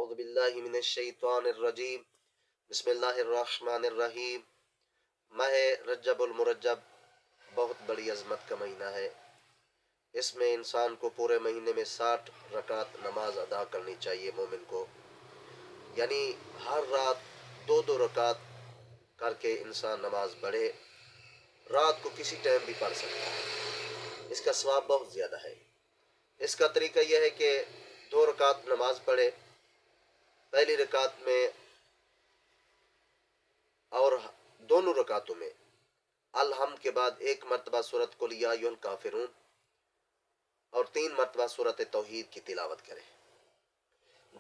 اعوذ باللہ من الشیطان الرجیم بسم اللہ الرحمن الرحیم۔ ماہ رجب المرجب بہت بڑی عظمت کا مہینہ ہے۔ اس میں انسان کو پورے مہینے میں 60 رکعت نماز ادا کرنی چاہیے مومن کو، یعنی ہر رات 2 رکعت کر کے انسان نماز پڑھے۔ رات کو کسی ٹائم بھی پڑھ سکتا ہے، اس کا ثواب بہت زیادہ ہے۔ اس کا طریقہ یہ ہے کہ 2 رکعت نماز پڑھے، پہلی رکعت میں اور دونوں رکعتوں میں الحمد کے بعد 1 مرتبہ سورۃ قل یا ایھا الکافرون اور 3 مرتبہ سورۃ توحید کی تلاوت کرے۔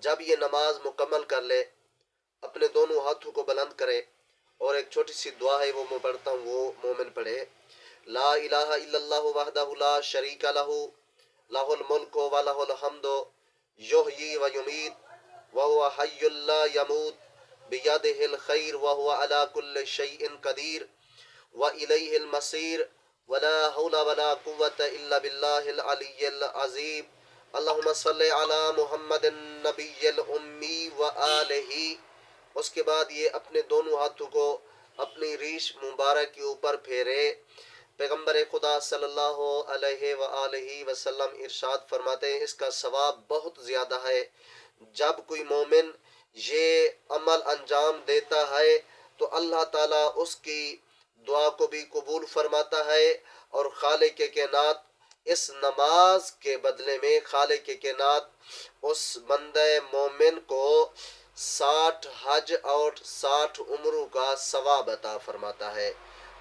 جب یہ نماز مکمل کر لے اپنے دونوں ہاتھوں کو بلند کرے اور ایک چھوٹی سی دعا ہے وہ میں پڑھتا ہوں، وہ مومن پڑھے۔ لا الہ الا اللہ وحدہ لا شریک لہ لہ الملک و لہ الحمد یحیی و یمیت وہو حی لا یموت بیدہ الخیر وہو علی کل شیء قدیر والیہ المصیر ولا حول ولا قوة الا باللہ العلی العظیم اللہم صلی علی محمد النبی الامی وآلہ۔ اس کے بعد یہ اپنے دونوں ہاتھوں کو اپنی ریش مبارک کے اوپر پھیرے۔ پیغمبر خدا صلی اللہ علیہ وآلہ وسلم ارشاد فرماتے ہیں اس کا ثواب بہت زیادہ ہے۔ جب کوئی مومن یہ عمل انجام دیتا ہے تو اللہ تعالیٰ اس کی دعا کو بھی قبول فرماتا ہے، اور خالق کائنات اس نماز کے بدلے میں خالق کائنات اس بندہ مومن کو 60 حج اور 60 عمروں کا ثواب عطا فرماتا ہے۔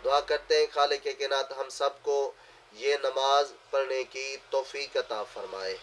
دعا کرتے ہیں خالق کائنات ہم سب کو یہ نماز پڑھنے کی توفیق عطا فرمائے۔